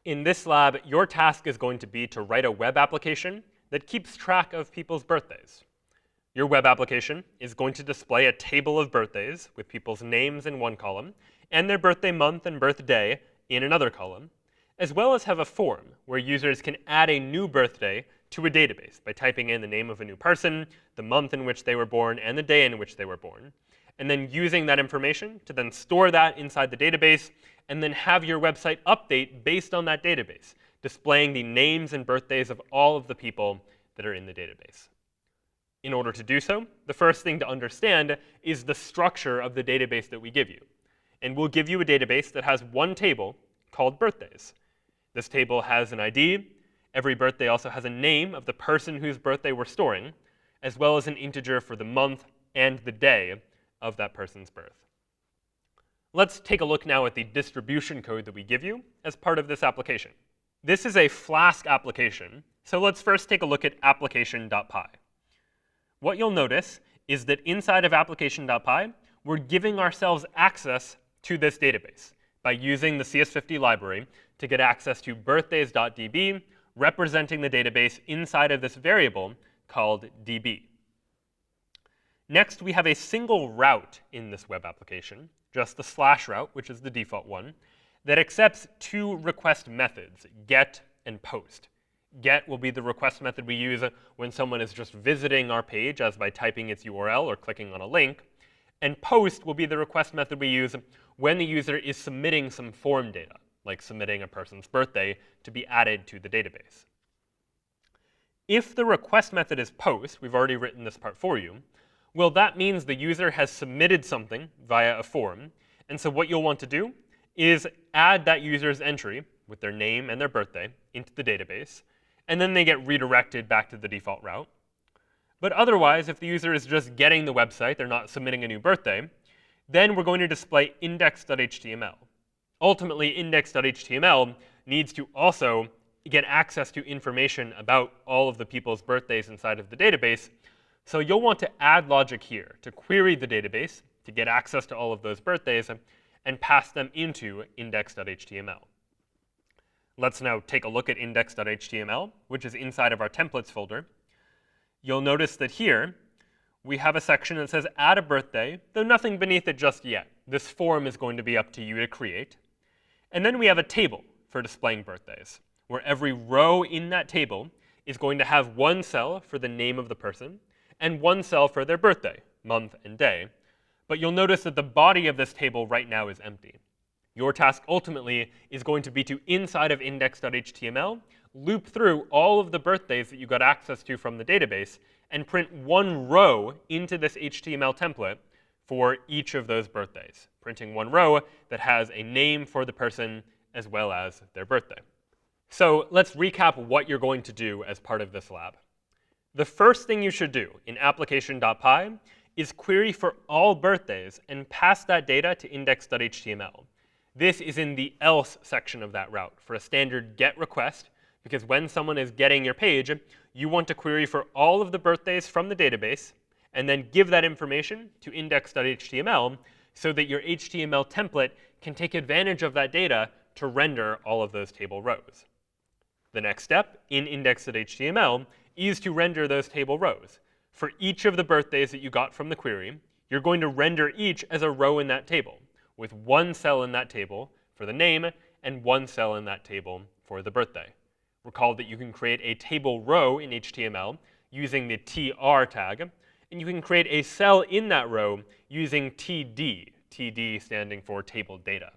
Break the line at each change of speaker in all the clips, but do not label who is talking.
In this lab, your task is going to be to write a web application that keeps track of people's birthdays. Your web application is going to display a table of birthdays with people's names in one column and their birthday month and birthday in another column, as well as have a form where users can add a new birthday to a database by typing in the name of a new person, the month in which they were born, and the day in which they were born, and then using that information to then store that inside the database and then have your website update based on that database, displaying the names and birthdays of all of the people that are in the database. In order to do so, the first thing to understand is the structure of the database that we give you. And we'll give you a database that has one table called birthdays. This table has an ID. Every birthday also has a name of the person whose birthday we're storing, as well as an integer for the month and the day of that person's birth. Let's take a look now at the distribution code that we give you as part of this application. This is a Flask application, so let's first take a look at application.py. What you'll notice is that inside of application.py, we're giving ourselves access to this database by using the CS50 library to get access to birthdays.db, representing the database inside of this variable called db. Next, we have a single route in this web application, just the slash route, which is the default one, that accepts two request methods, get and post. Get will be the request method we use when someone is just visiting our page, as by typing its URL or clicking on a link. And post will be the request method we use when the user is submitting some form data, like submitting a person's birthday to be added to the database. If the request method is post, we've already written this part for you, well, that means the user has submitted something via a form. And so what you'll want to do is add that user's entry with their name and their birthday into the database, and then they get redirected back to the default route. But otherwise, if the user is just getting the website, they're not submitting a new birthday, then we're going to display index.html. Ultimately, index.html needs to also get access to information about all of the people's birthdays inside of the database. So you'll want to add logic here to query the database to get access to all of those birthdays and pass them into index.html. Let's now take a look at index.html, which is inside of our templates folder. You'll notice that here we have a section that says add a birthday, though nothing beneath it just yet. This form is going to be up to you to create. And then we have a table for displaying birthdays, where every row in that table is going to have one cell for the name of the person and one cell for their birthday, month, and day. But you'll notice that the body of this table right now is empty. Your task ultimately is going to be to, inside of index.html, loop through all of the birthdays that you got access to from the database and print one row into this HTML template for each of those birthdays, printing one row that has a name for the person as well as their birthday. So let's recap what you're going to do as part of this lab. The first thing you should do in application.py is query for all birthdays and pass that data to index.html. This is in the else section of that route for a standard GET request, because when someone is getting your page, you want to query for all of the birthdays from the database and then give that information to index.html so that your HTML template can take advantage of that data to render all of those table rows. The next step in index.html is to render those table rows. For each of the birthdays that you got from the query, you're going to render each as a row in that table, with one cell in that table for the name and one cell in that table for the birthday. Recall that you can create a table row in HTML using the tr tag, and you can create a cell in that row using td, td standing for table data.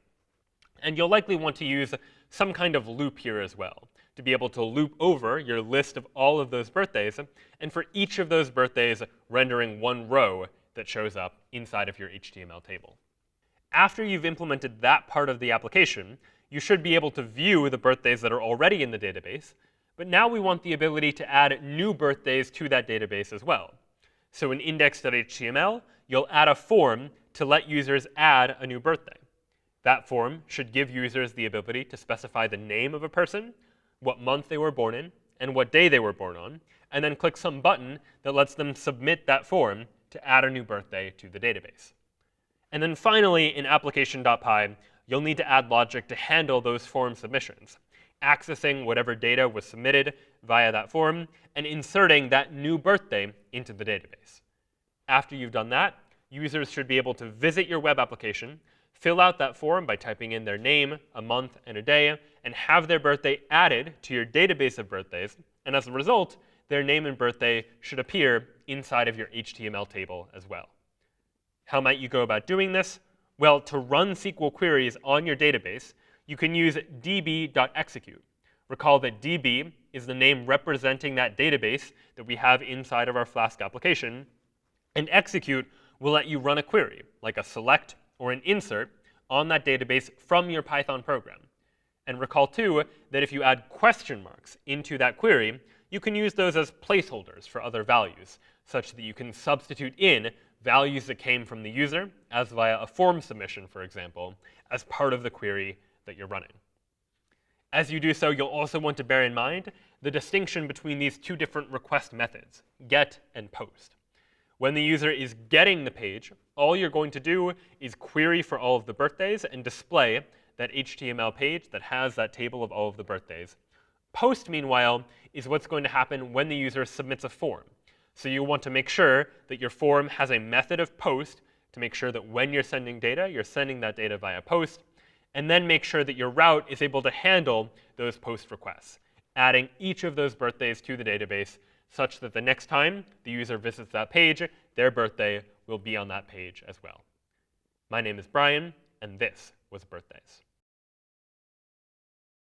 And you'll likely want to use some kind of loop here as well, to be able to loop over your list of all of those birthdays, and for each of those birthdays rendering one row that shows up inside of your HTML table. After you've implemented that part of the application, you should be able to view the birthdays that are already in the database. But now we want the ability to add new birthdays to that database as well. So in index.html, you'll add a form to let users add a new birthday. That form should give users the ability to specify the name of a person, what month they were born in, and what day they were born on, and then click some button that lets them submit that form to add a new birthday to the database. And then finally, in application.py, you'll need to add logic to handle those form submissions. accessing whatever data was submitted via that form, and inserting that new birthday into the database. After you've done that, users should be able to visit your web application, fill out that form by typing in their name, a month, and a day, and have their birthday added to your database of birthdays. And as a result, their name and birthday should appear inside of your HTML table as well. How might you go about doing this? Well, to run SQL queries on your database, you can use db.execute. Recall that db is the name representing that database that we have inside of our Flask application, and execute will let you run a query, like a select or an insert, on that database from your Python program. And recall, too, that if you add question marks into that query, you can use those as placeholders for other values, such that you can substitute in values that came from the user, as via a form submission, for example, as part of the query that you're running. As you do so, you'll also want to bear in mind the distinction between these two different request methods, get and post. When the user is getting the page, all you're going to do is query for all of the birthdays and display that HTML page that has that table of all of the birthdays. Post, meanwhile, is what's going to happen when the user submits a form. So you want to make sure that your form has a method of post to make sure that when you're sending data, you're sending that data via post, and then make sure that your route is able to handle those post requests, adding each of those birthdays to the database such that the next time the user visits that page, their birthday will be on that page as well. My name is Brian, and this was Birthdays.